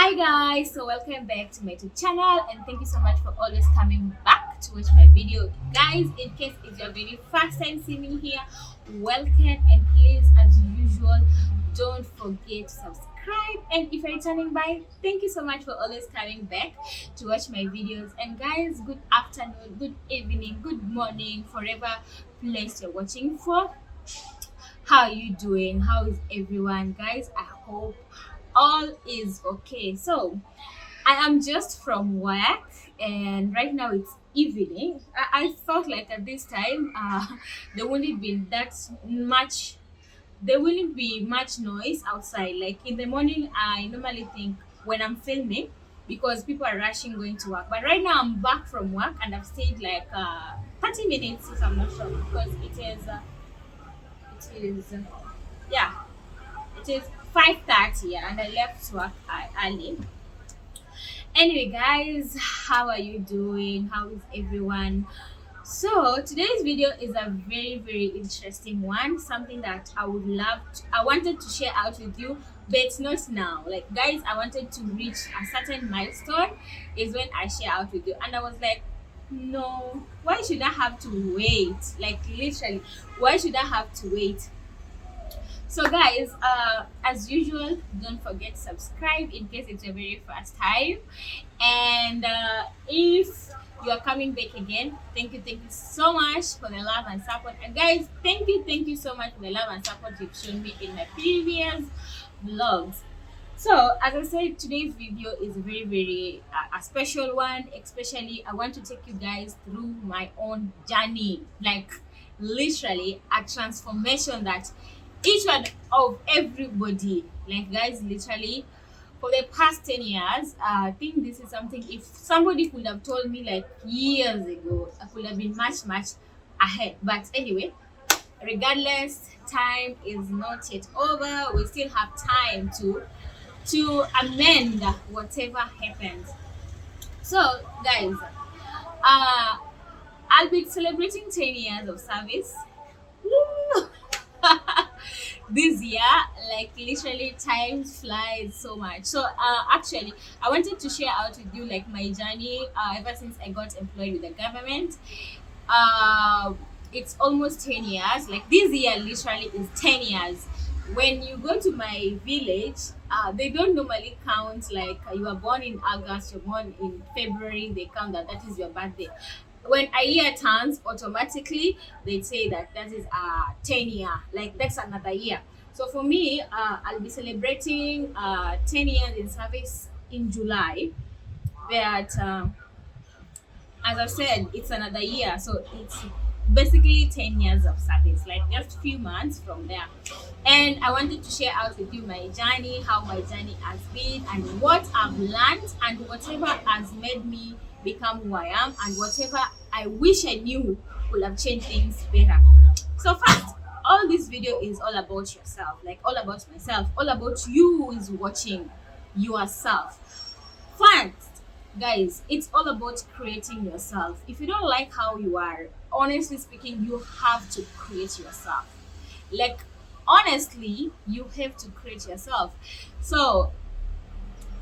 Hi guys, so welcome back to my YouTube channel and thank you so much for always coming back to watch my video. Guys, in case it's your very first time seeing me here, welcome, and please, as usual, don't forget to subscribe. And if you're returning by, thank you so much for always coming back to watch my videos. And guys, good afternoon, good evening, good morning, forever place you're watching for. How are you doing? How is everyone? Guys, I hope all is okay. So I am just from work and right now it's evening. I felt like at this time there wouldn't be that much there wouldn't be much noise outside. Like in the morning I normally think when I'm filming, because people are rushing going to work, but right now I'm back from work and I've stayed like 30 minutes, if I'm not sure, because it is yeah, it is 5:30 and I left work early. Anyway, guys, how are you doing? How is everyone? So today's video is a very interesting one, something that I wanted to share out with you, but not now. Like, guys, I wanted to reach a certain milestone is when I share out with you, and I was like, no, why should I have to wait? Like, literally, why should I have to wait? So guys, as usual, don't forget to subscribe in case it's your very first time. And if you are coming back again, thank you so much for the love and support. And guys, thank you so much for the love and support you've shown me in my previous vlogs. So as I said, today's video is very a special one. Especially, I want to take you guys through my own journey, like literally a transformation that each one of everybody, like, guys, literally for the past 10 years, I think this is something, if somebody could have told me like years ago, I could have been much ahead. But anyway, regardless, time is not yet over. We still have time to amend whatever happens. So guys, I'll be celebrating 10 years of service. Woo! This year, like, literally time flies so much. So actually, I wanted to share out with you like my journey ever since I got employed with the government. It's almost 10 years. Like, this year literally is 10 years. When you go to my village, they don't normally count like you were born in August, you're born in February, they count that is your birthday. When a year turns, automatically they say that is a 10 year, like that's another year. So for me, I'll be celebrating 10 years in service in July. But as I said, it's another year, so it's basically 10 years of service, like just few months from there. And I wanted to share out with you my journey, how my journey has been, and what I've learned, and whatever has made me become who I am, and whatever I wish I knew would have changed things better. So first, all this video is all about yourself, like all about myself, all about you who is watching yourself. First, guys, it's all about creating yourself. If you don't like how you are, honestly speaking, you have to create yourself. Like, honestly, you have to create yourself. So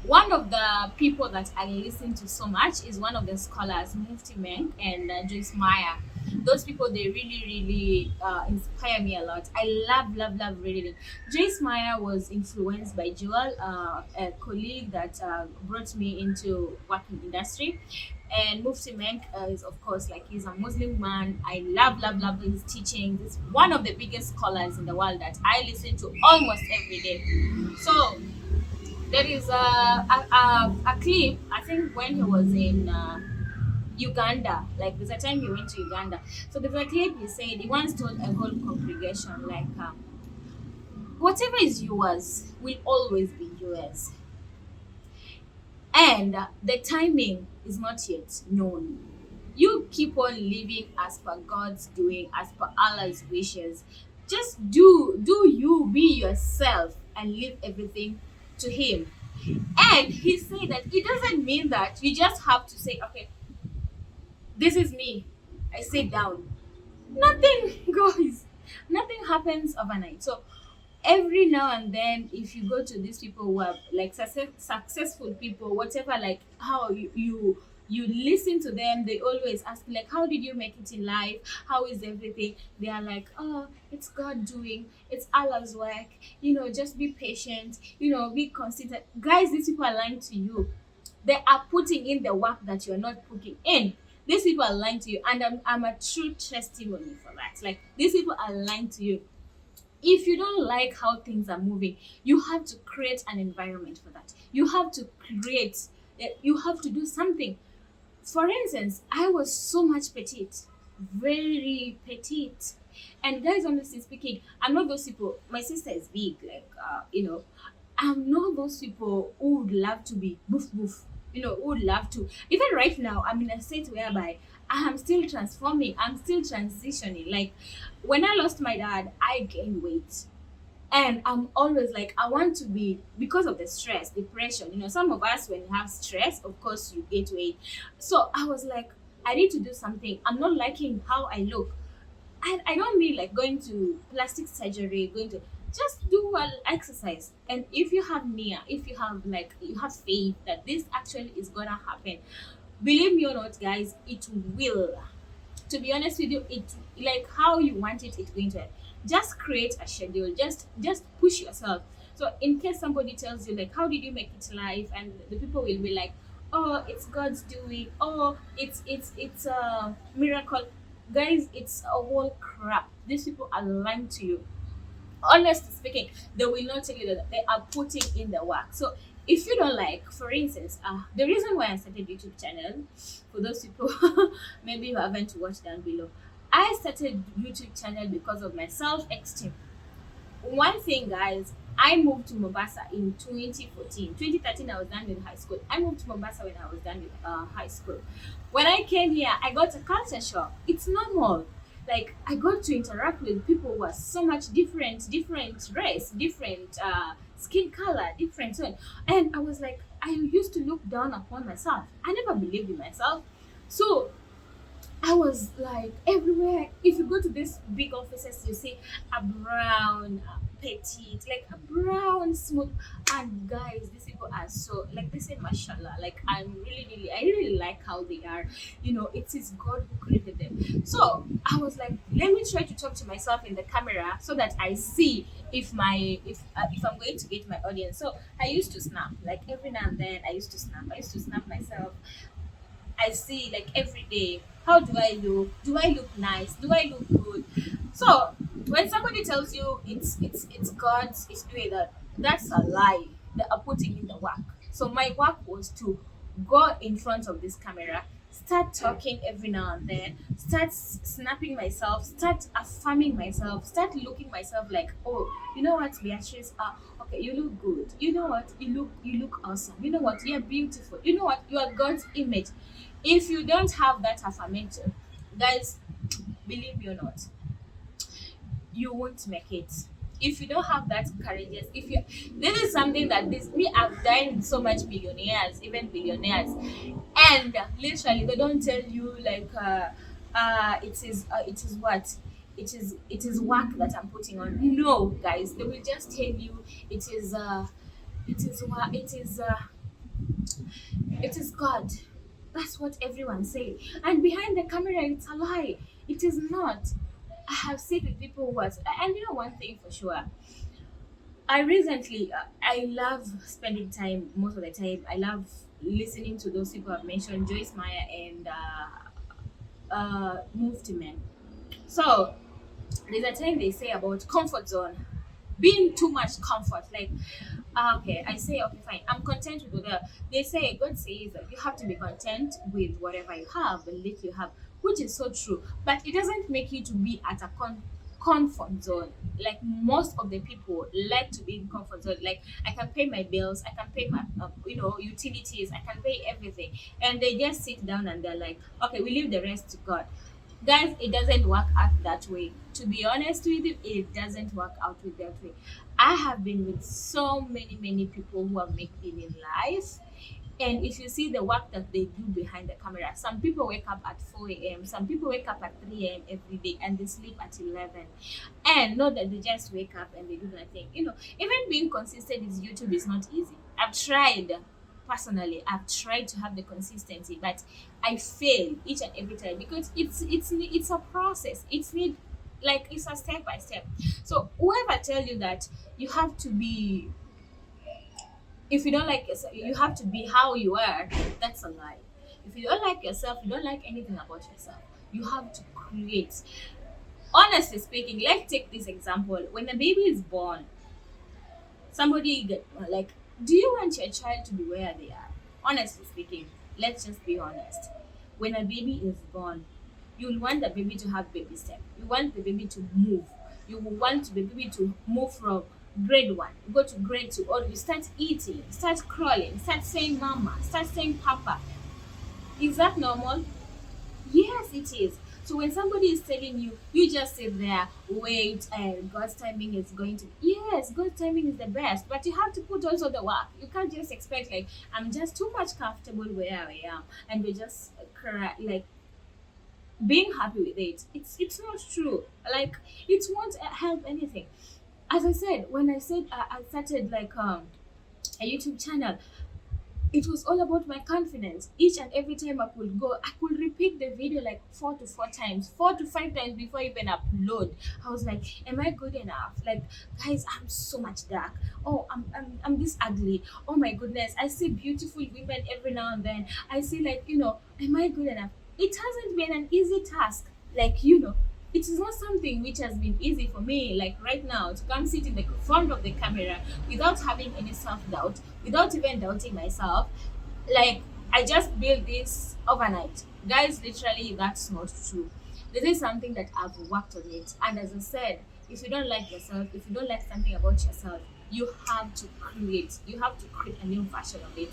one of the people that I listen to so much is one of the scholars, Mufti Menk and Joyce Meyer. Those people, they really inspire me a lot. I love reading. Joyce Meyer was influenced by Joel, a colleague that brought me into working industry. And Mufti Menk is, of course, like, he's a Muslim man. I love his teachings. He's one of the biggest scholars in the world that I listen to almost every day. So there is a clip, I think, when he was in Uganda. Like, there's a time he went to Uganda. So there's a clip he said he once told a whole congregation, like, whatever is yours will always be yours. And the timing is not yet known. You keep on living as per God's doing, as per Allah's wishes. Just do you, be yourself, and leave everything to Him. And he said that it doesn't mean that you just have to say, okay, this is me, I sit down. Nothing goes, nothing happens overnight. So every now and then, if you go to these people who are like successful people, whatever, like how you listen to them, they always ask like, how did you make it in life, how is everything? They are like, oh, it's God doing, it's Allah's work, just be patient, be consistent. Guys, these people are lying to you. They are putting in the work that you're not putting in. These people are lying to you, and I'm a true testimony for that. Like, these people are lying to you. If you don't like how things are moving, you have to create an environment for that. You have to you have to do something. For instance, I was so much petite, very petite. And guys, honestly speaking, I'm not those people. My sister is big, like, I'm not those people who would love to be boof boof, who would love to. Even right now, I'm in a state whereby I am still transforming, I'm still transitioning. Like, when I lost my dad, I gained weight. And I'm always like, I want to be, because of the stress, depression. Some of us, when you have stress, of course, you get weight. So I was like, I need to do something. I'm not liking how I look. And I don't mean like going to plastic surgery, going to just do well exercise. And if you have Nia, if you have like, you have faith that this actually is gonna happen, believe me or not, guys, it will. To be honest with you, it, like how you want it, it's going to. Just create a schedule, just push yourself. So in case somebody tells you like, how did you make it live, and the people will be like, oh, it's God's doing, oh, it's a miracle. Guys, it's a whole crap. These people are lying to you. Honestly speaking, they will not tell you that they are putting in the work. So if you don't like, for instance, the reason why I started YouTube channel, for those people maybe you haven't watched down below, I started YouTube channel because of my self-esteem. One thing, guys, I moved to Mombasa in 2014. 2013, I was done with high school. I moved to Mombasa when I was done with high school. When I came here, I got a culture shock. It's normal. Like, I got to interact with people who are so much different race, different skin color, different so. And I was like, I used to look down upon myself. I never believed in myself. So I was like everywhere. If you go to these big offices, you see a brown, petite, like a brown, smooth. And guys, these people are so, like, they say, mashallah. Like, I really like how they are. It is God who created them. So I was like, let me try to talk to myself in the camera so that I see if I'm going to get my audience. So I used to snap, like every now and then. I used to snap. I used to snap myself. I see like every day. How do I look? Do I look nice? Do I look good? So when somebody tells you it's God is doing that, that's a lie. They are putting in the work. So my work was to go in front of this camera, start talking every now and then, start snapping myself, start affirming myself, start looking myself like, oh, you know what, Beatrice, okay, you look good. You know what, you look awesome. You know what, you're beautiful. You know what, you are God's image. If you don't have that affirmation, guys, believe me or not, you won't make it. If you don't have that courageous, if you, this is something that this me, I've done so much millionaires, even billionaires, and literally they don't tell you like it is what it is work that I'm putting on. No, guys, they will just tell you it is God. That's what everyone say. And behind the camera, it's a lie. It is not. I have seen with people who are, and one thing for sure. I recently, I love spending time most of the time. I love listening to those people I've mentioned, Joyce Meyer and Movement. So there's a time they say about comfort zone, being too much comfort. Like, okay, I say, okay, fine, I'm content with whatever. They say, God says that you have to be content with whatever you have, the little you have, which is so true. But it doesn't make you to be at a comfort zone. Like, most of the people like to be in comfort zone. Like, I can pay my bills, I can pay my utilities, I can pay everything, and they just sit down and they're like, okay, we leave the rest to God. Guys, it doesn't work out that way. To be honest with you, it doesn't work out with that way. I have been with so many people who have made it in life, And if you see the work that they do behind the camera, some people wake up at 4 a.m., some people wake up at 3 a.m. every day, and they sleep at 11. And not that they just wake up and they do nothing. Even being consistent with YouTube is not easy. I've tried, personally, I've tried to have the consistency, but I fail each and every time because it's a process. It's a step by step. So whoever tell you that you have to be if you don't like yourself, you have to be how you are. That's a lie. If you don't like yourself, you don't like anything about yourself. You have to create. Honestly speaking, let's take this example. When a baby is born, somebody like, do you want your child to be where they are? Honestly speaking, let's just be honest. When a baby is born, you'll want the baby to have baby step. You want the baby to move. You will want the baby to move from grade one, go to grade two, or you start eating, start crawling, start saying mama, start saying papa. Is that normal? Yes, it is. So when somebody is telling you, you just sit there, wait, and God's timing is going to. Yes, God's timing is the best, but you have to put also the work. You can't just expect like I'm just too much comfortable where I am, and you're just like being happy with it. It's not true. Like it won't help anything. As I said, when I said I started like a YouTube channel, it was all about my confidence. Each and every time I could go, I could repeat the video like 4 to 4 times, 4 to 5 times before I even upload. I was like, am I good enough? Like, guys, I'm so much dark. Oh, I'm this ugly. Oh my goodness, I see beautiful women every now and then. I see like, am I good enough? It hasn't been an easy task. Like, it is not something which has been easy for me, like right now, to come sit in the front of the camera without having any self-doubt, without even doubting myself. Like, I just built this overnight. Guys, literally, that's not true. This is something that I've worked on it. And as I said, if you don't like yourself, if you don't like something about yourself, you have to create. You have to create a new version of it.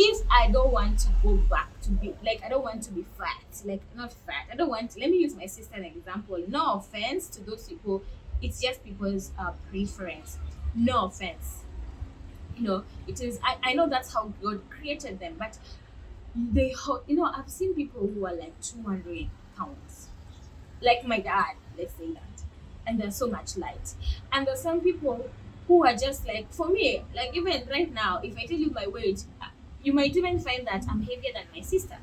If I don't want to go back to be like, I don't want to be fat, like not fat. I don't want. Let me use my sister an example. No offense to those people. It's just people's preference. No offense. It is. I know that's how God created them, but I've seen people who are like 200 pounds, like my dad. Let's say that, and they're so much light. And there's some people who are just like, for me, like even right now, if I tell you my weight, you might even find that I'm heavier than my sister.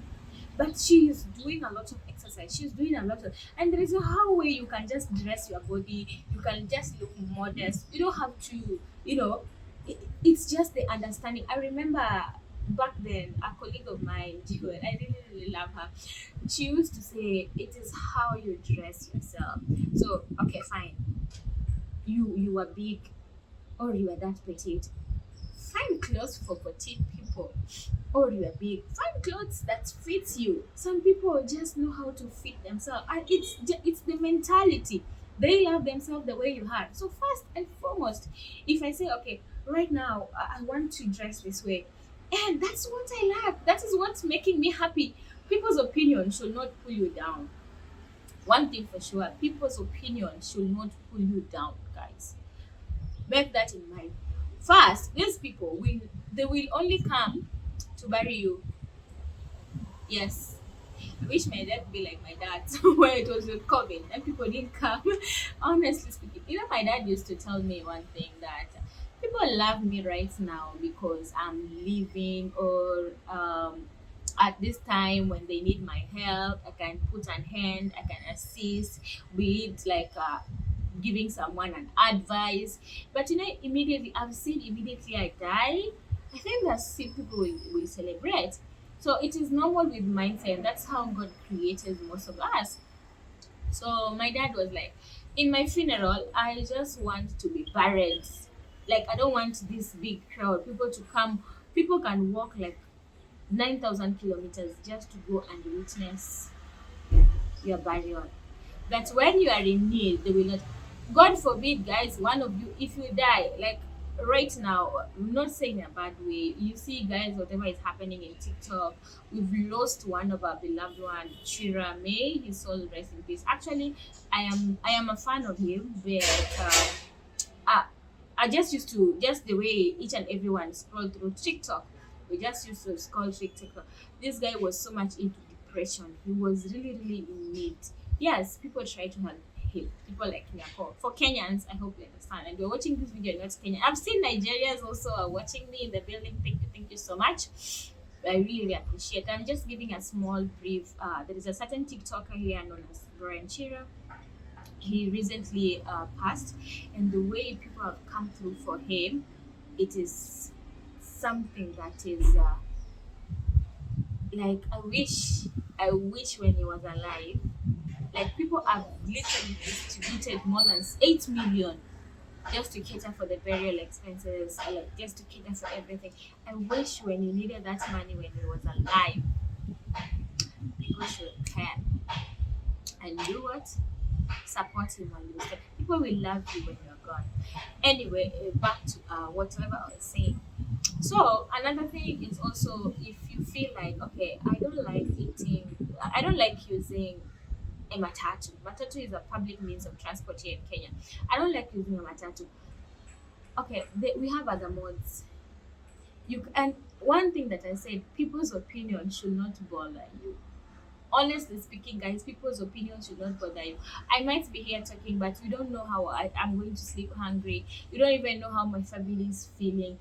But she is doing a lot of exercise. She's doing a lot of, and there is a how way you can just dress your body. You can just look modest. You don't have to, it's just the understanding. I remember back then, a colleague of mine, Jewel, I really, really love her. She used to say, it is how you dress yourself. So, okay, fine. You are big or you are that petite. Find clothes for petite people, or you are big. Find clothes that fits you. Some people just know how to fit themselves, and it's the mentality. They love themselves the way you are. So first and foremost, if I say, okay, right now I want to dress this way, and that's what I like. That is what's making me happy. People's opinion should not pull you down. One thing for sure, people's opinion should not pull you down, guys. Bear that in mind. First, these people will only come to bury you. Yes. I wish my dad be like my dad, where it was with COVID and people didn't come. Honestly speaking, even my dad used to tell me one thing, that people love me right now because I'm leaving, or at this time when they need my help, I can put an hand, I can assist with like giving someone an advice. But immediately I've seen, immediately I die, I think that people will celebrate. So it is normal with mindset. That's how God created most of us. So my dad was like, in my funeral, I just want to be buried. Like, I don't want this big crowd. People to come. People can walk like 9,000 kilometers just to go and witness your burial. That when you are in need, they will not. God forbid, guys, one of you, if you die, like right now, I'm not saying in a bad way. You see, guys, whatever is happening in TikTok, we've lost one of our beloved one, Chira. May his soul rest in peace. Actually, I am a fan of him, but I just used to, just the way each and everyone scroll through TikTok. We just used to call TikTok. This guy was so much into depression. He was really, really in need. Yes, people try to help him. People like Nyako. For Kenyans, I hope you understand. And you're watching this video, not Kenya. I've seen Nigerians also are watching me in the building. Thank you so much. I really, really appreciate it. I'm just giving a small brief. There is a certain TikToker here known as Brian Chira. He recently passed, and the way people have come through for him, it is something that is like I wish when he was alive, like people have literally distributed more than 8 million just to cater for the burial expenses, like just to cater for everything. I wish when you needed that money when he was alive, people should care and do what? Support him while he was there. People will love you when you're gone. Anyway, back to whatever I was saying. So another thing is also, if you feel like, okay, I don't like using a matatu. Matatu is a public means of transport here in Kenya. I don't like using a matatu. Okay, we have other modes. And one thing that I said, people's opinion should not bother you. Honestly speaking, guys, people's opinion should not bother you. I might be here talking, but you don't know how I'm going to sleep hungry. You don't even know how my family is feeling.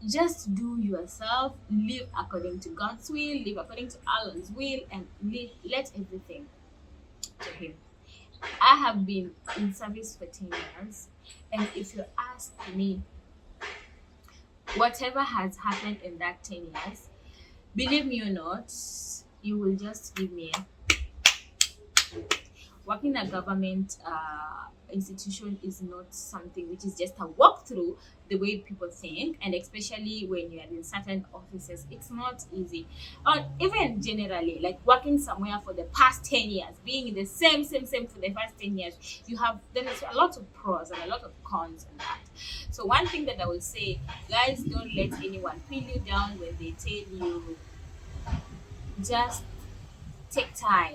Just do yourself, live according to God's will, live according to Allah's will, and let everything to Him. I have been in service for 10 years, and if you ask me, whatever has happened in that 10 years, believe me or not, you will just give me working in a government institution is not something which is just a walkthrough the way people think, and especially when you are in certain offices, it's not easy. Or even generally, like working somewhere for the past 10 years, being in the same for the past 10 years, there is a lot of pros and a lot of cons in that. So one thing that I will say, guys, don't let anyone pin you down when they tell you just take time,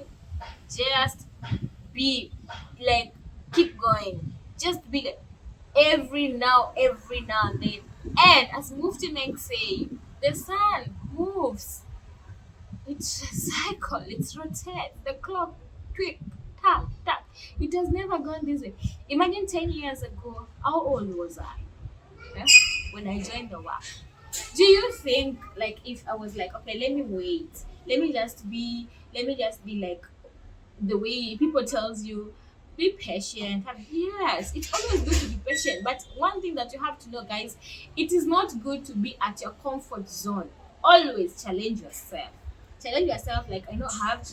just be like, keep going, just be like, every now and then. And as Mufti Meng say, the sun moves, it's a cycle, it rotates, the clock, quick, tap tap, it has never gone this way. Imagine 10 years ago, how old was I, yeah, when I joined the work? Do you think, like, if I was like, okay, let me wait, let me just be like, the way people tells you, be patient. Yes, it's always good to be patient, but one thing that you have to know, guys, it is not good to be at your comfort zone. Always challenge yourself. Like, I know I have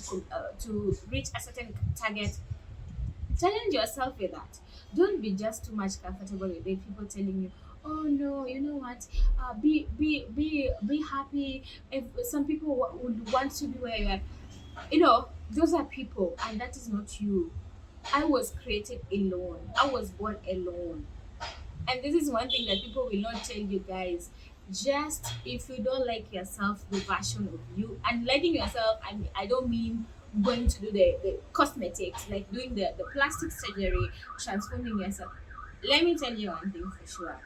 to reach a certain target. Challenge yourself with that. Don't be just too much comfortable with it. People telling you, oh no, you know what, be happy. If some people would want to be where you are, those are people, and that is not you. I was created alone, I was born alone. And this is one thing that people will not tell you, guys. Just, if you don't like yourself, the version of you, and liking yourself, I don't mean going to do the cosmetics, like doing the plastic surgery, transforming yourself. Let me tell you one thing for sure.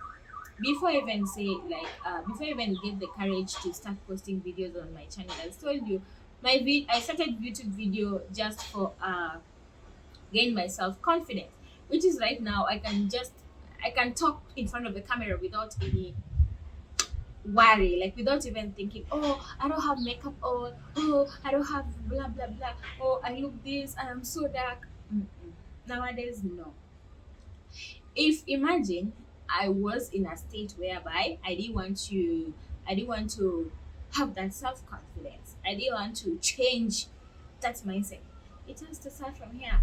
Before I even say, like, before I even get the courage to start posting videos on my channel, I told you, I started YouTube video just for gain myself confidence, which is right now I can talk in front of the camera without any worry, like without even thinking, oh, I don't have makeup on, oh, I don't have blah blah blah, oh, I look this, I am so dark. Nowadays, no. If imagine I was in a state whereby I didn't want to have that self confidence. I didn't want to change that mindset. It has to start from here.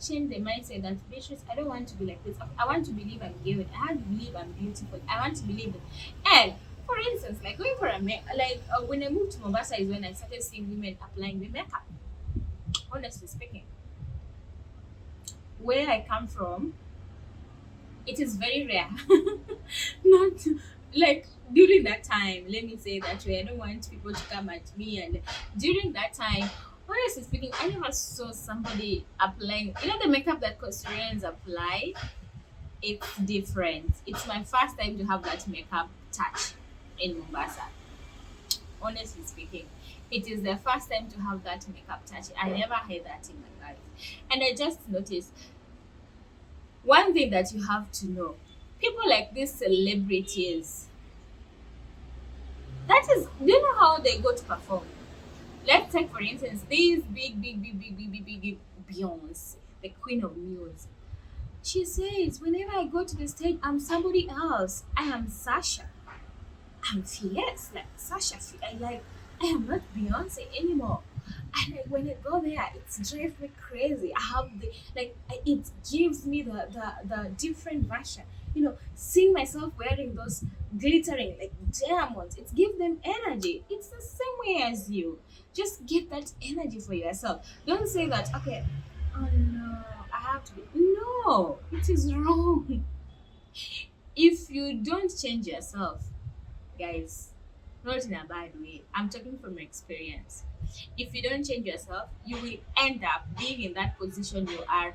Change the mindset that, Beatrice, I don't want to be like this. I want to believe I'm good. I want to believe I'm beautiful. I want to believe that. And for instance, like going for when I moved to Mombasa is when I started seeing women applying the makeup. Honestly speaking, where I come from, it is very rare. Not like during that time, let me say that way. I don't want people to come at me. And during that time, honestly speaking, I never saw somebody applying, the makeup that Koreans apply. It's different. It's my first time to have that makeup touch in Mombasa. honestly speaking. It is the first time to have that makeup touch. I never had that in my life. And I just noticed one thing that you have to know, people like these celebrities, that is, do you know how they go to perform? Let's take for instance these big Beyonce, the queen of music. She says, whenever I go to the stage, I'm somebody else. I am Sasha. I'm fierce, like Sasha. I am not Beyonce anymore. And like, when I go there, it drives me crazy. I have the it gives me the different version. Seeing myself wearing those glittering like diamonds, it gives them energy. It's the same way as you. Just get that energy for yourself. Don't say that, okay, oh no, I have to be. No, it is wrong. If you don't change yourself, guys, not in a bad way, I'm talking from experience. If you don't change yourself, you will end up being in that position you are,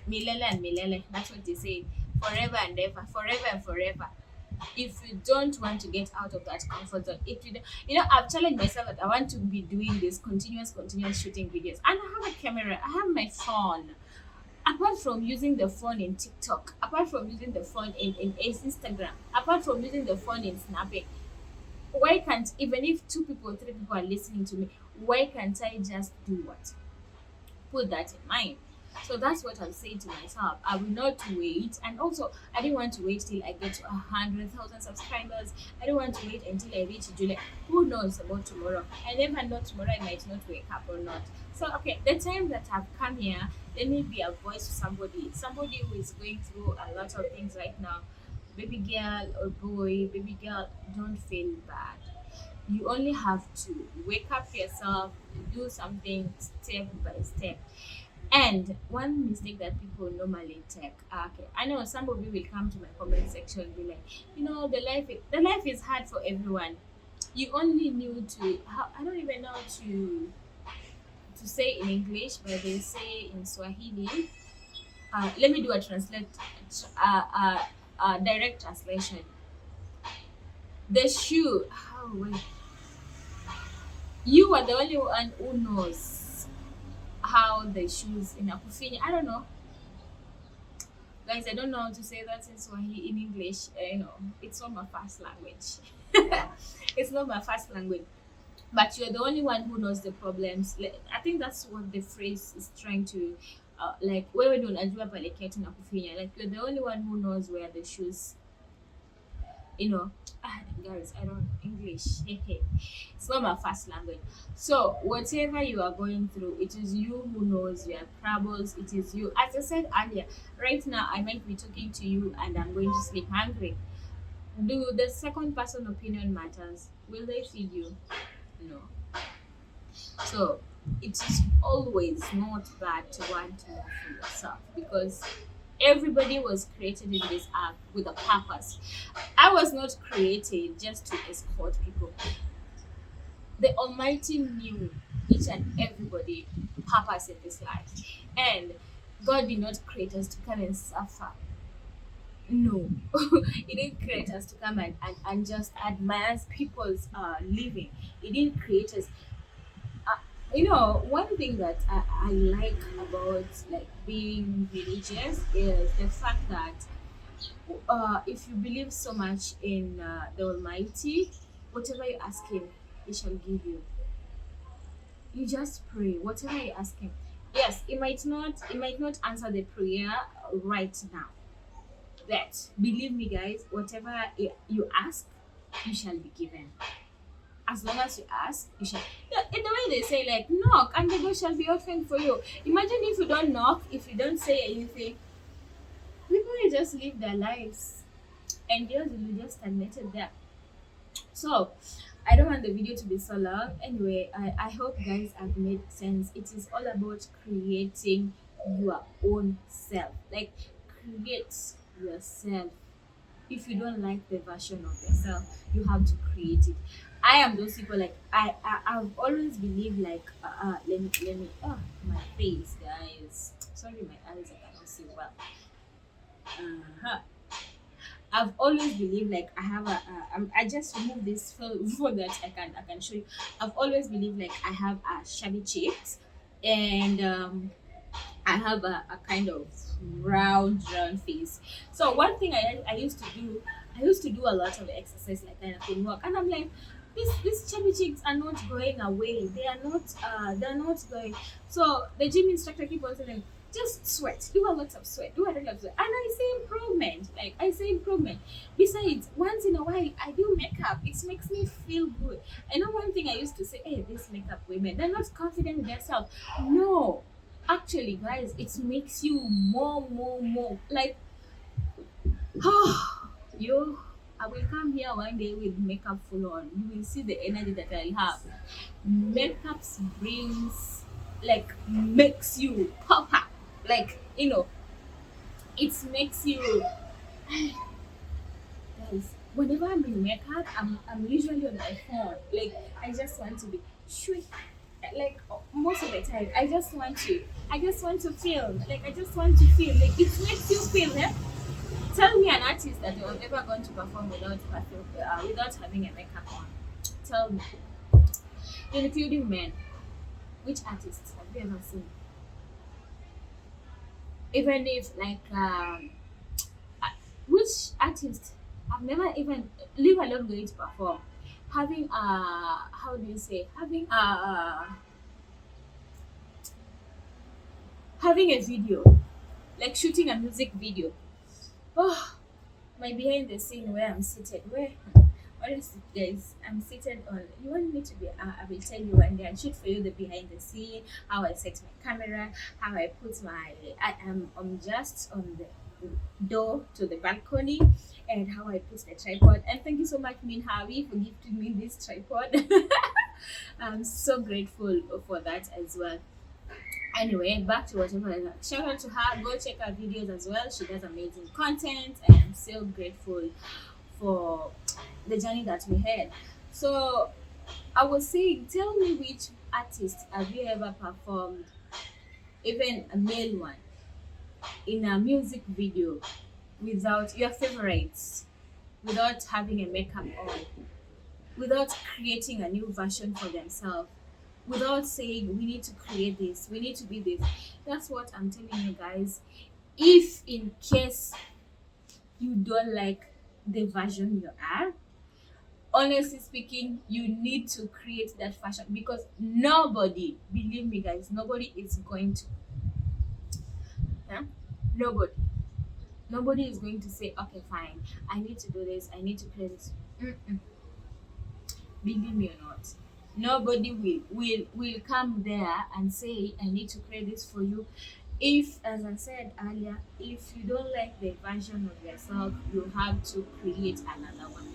milele and milele. That's what they say, forever and ever, forever and forever. If you don't want to get out of that comfort zone, if you don't, I've challenged myself that I want to be doing this continuous shooting videos, and I have a camera, I have my phone. Apart from using the phone in TikTok, apart from using the phone in Instagram, apart from using the phone in snapping, why can't, even if 2 people, 3 people are listening to me, why can't I just do what? Put that in mind. So that's what I'm saying to myself. I will not wait, and also I didn't want to wait till I get to 100,000 subscribers. I don't want to wait until I reach July. Who knows about tomorrow? I never know tomorrow. I might not wake up or not. So okay, the time that I've come here, let me be a voice to somebody who is going through a lot of things right now. Baby girl or boy, baby girl, don't feel bad. You only have to wake up yourself, do something step by step. And one mistake that people normally take, okay, I know some of you will come to my comment section and be like, the life is hard for everyone. You only knew to, how, I don't even know to say in English, but they say in Swahili. Let me do a direct translation. The shoe. Oh wait, you are the only one who knows how the shoes in Akufinya. I don't know, guys. I don't know how to say that in Swahili, in English. It's not my first language. It's not my first language. But you're the only one who knows the problems. I think that's what the phrase is trying to, like, wewe ndio unajua pale kiatu na kufinya. Like, you're the only one who knows where the shoes, guys, I don't English. It's not my first language. So whatever you are going through, it is you who knows your troubles. It is you. As I said earlier, right now I might be talking to you and I'm going to sleep hungry. Do the second person opinion matters? Will they feed you? No. So it is always not bad to want to know for yourself, because everybody was created in this earth with a purpose. I was not created just to escort people. The Almighty knew each and everybody purpose in this life. And God did not create us to come and suffer. No. He didn't create us to come and just admire people's living. He didn't create us. One thing that I like about like being religious is the fact that if you believe so much in the Almighty, whatever you ask Him, He shall give you. You just pray whatever you ask Him. Yes, it might not answer the prayer right now. But believe me, guys, whatever you ask, you shall be given. As long as you ask, you shall. Yeah, in the way they say, like, knock and the door shall be opened for you. Imagine if you don't knock, if you don't say anything, people will just live their lives and yours will be just stagnated there. So, I don't want the video to be so long. Anyway, I hope, guys, I've made sense. It is all about creating your own self. Like, create yourself. If you don't like the version of yourself, you have to create it. I am those people, like, I've always believed, like, let me my face, guys, sorry, my eyes, I cannot see well. uh-huh. I've always believed like I have I just remove this so that I can show you. I've always believed like I have a shabby cheeks, and I have a kind of round face. So one thing I used to do, I used to do a lot of exercise like kind of in work, and I'm like, these chubby cheeks are not going away. They're not going. So the gym instructor keep on saying, just sweat, do a lot of sweat, do a lot of sweat, and I see improvement. Like I see improvement. Besides, once in a while I do makeup. It makes me feel good. I know one thing I used to say, hey, these makeup women, they're not confident in themselves. No, actually, guys, it makes you more like, you. I will come here one day with makeup full on. You will see the energy that I have. Makeup brings, like, makes you pop up. Like, it makes you, guys. Whenever I'm in makeup, I'm usually on my phone. Like, I just want to be sweet. Like most of the time, I just want to feel. Like, I just want to feel. Like, it makes you feel. Eh? Tell me an artist that you have ever gone to perform without perfume, without having a makeup on. Tell me, including men. Which artists have you ever seen? Even if like, which artist I've never even leave alone going to perform, having how do you say, having a video, like shooting a music video. Oh, my behind the scene where I'm seated, where honestly guys, I'm seated on, you want me to be, I will tell you one day, I'll shoot for you the behind the scene, how I set my camera, how I put my, I am just on the door to the balcony, and how I put the tripod. And thank you so much, Min Harvey, for gifting me this tripod. I'm so grateful for that as well. Anyway, back to whatever. Shout out to her. Go check her videos as well. She does amazing content, and I'm so grateful for the journey that we had. So I was saying, tell me which artist have you ever performed, even a male one, in a music video without your favorites, without having a makeup on, without creating a new version for themselves, without saying we need to create this, we need to be this. That's what I'm telling you guys. If in case you don't like the version you are, honestly speaking, you need to create that fashion, because nobody, believe me guys, nobody is going to, huh? Nobody. Nobody is going to say, okay, fine, I need to do this, I need to create this. Mm-mm. Believe me or not, nobody will come there and say, I need to create this for you. If, as I said earlier, if you don't like the version of yourself, you have to create another one.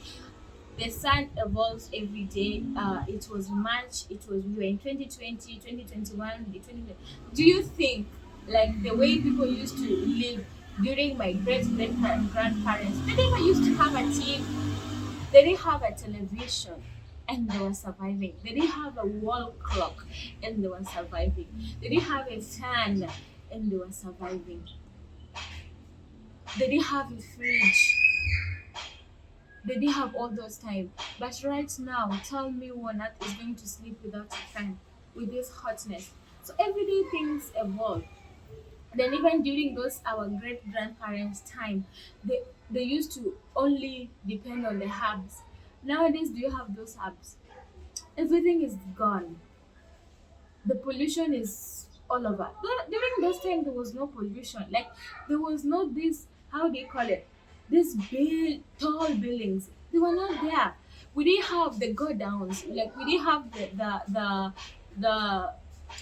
The sun evolves every day. It was March, we were in 2020, 2021, the 2020. Do you think, like, the way people used to live during my great grandparents, they never used to have a TV, they didn't have a television, and they were surviving. They didn't have a wall clock, and they were surviving. They didn't have a fan, and they were surviving. They didn't have a fridge. They didn't have all those time. But right now, tell me one that is going to sleep without a fan, with this hotness. So everyday things evolve. Then even during those our great grandparents' time, they used to only depend on the herbs. Nowadays, do you have those herbs? Everything is gone. The pollution is all over. During those times, there was no pollution. Like, there was no this, how do you call it? These big, tall buildings. They were not there. We didn't have the go downs. Like, we didn't have the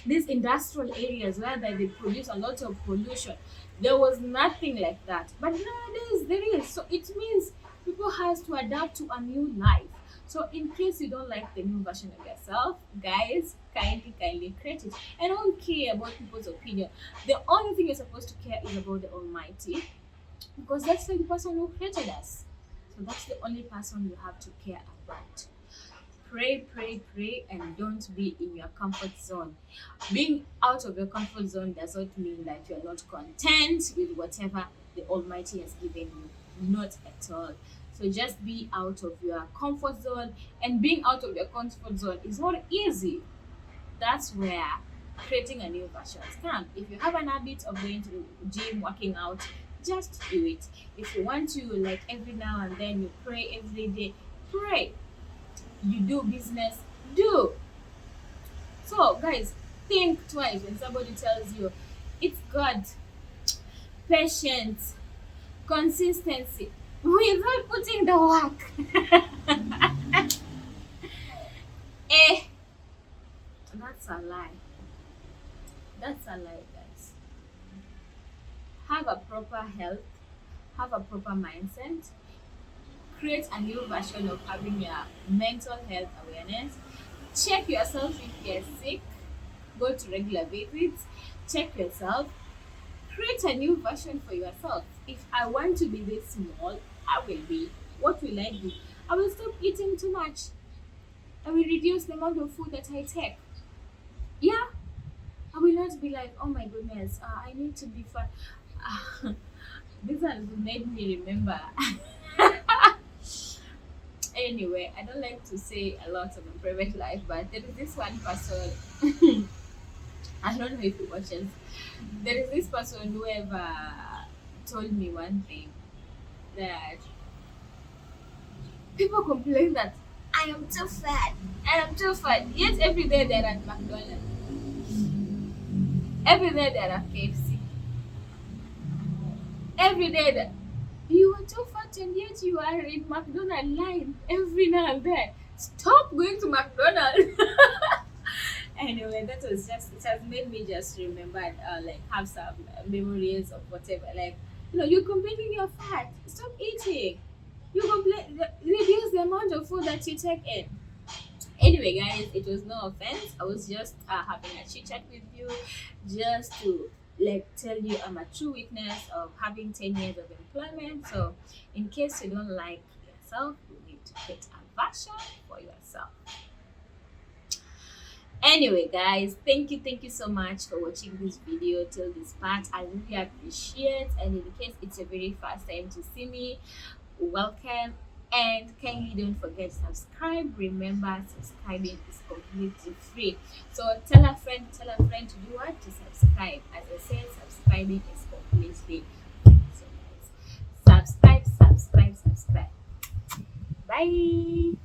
these industrial areas where they produce a lot of pollution. There was nothing like that. But nowadays there is. So it means people has to adapt to a new life. So in case you don't like the new version of yourself, guys, kindly create it. And don't care about people's opinion. The only thing you're supposed to care is about the Almighty, because that's the person who created us. So that's the only person you have to care about. Pray, and don't be in your comfort zone. Being out of your comfort zone does not mean that you're not content with whatever the Almighty has given you. Not at all. So just be out of your comfort zone, and being out of your comfort zone is not easy. That's where creating a new version can. If you have an habit of going to gym, working out, just do it. If you want to, like every now and then, you pray every day, pray. You do business, do. So guys, think twice when somebody tells you it's God, patience, consistency without putting the work. Eh, that's a lie. That's a lie, guys. Have a proper health, have a proper mindset, create a new version of having your mental health awareness. Check yourself if you're sick, go to regular visits, check yourself, create a new version for yourself. If I want to be this small, I will be. What will I do? I will stop eating too much. I will reduce the amount of food that I take. Yeah, I will not be like, oh my goodness, I need to be fat. This has made me remember. Anyway, I don't like to say a lot of my private life, but there is this one person. I don't know if he watches. There is this person who ever told me one thing, that people complain that I am too fat. I am too fat. Yet every day they're at McDonald's. Every day they're at KFC. Every day that you are too fat and yet you are in McDonald's line every now and then. Stop going to McDonald's. Anyway, that was just, it has made me just remember, like have some memories of whatever. Like, you're complaining you're fat. Stop eating. You complain, reduce the amount of food that you take in. Anyway, guys, it was no offense. I was just having a chit chat with you, just to like tell you I'm a true witness of having 10 years of employment. So, in case you don't like yourself, you need to create a version for yourself. Anyway, guys, thank you so much for watching this video till this part. I really appreciate. And in case it's your very first time to see me, welcome, and kindly don't forget to subscribe. Remember, subscribing is completely free. So tell a friend to do what? To subscribe. As I said, subscribing is completely free. So guys, subscribe. Bye.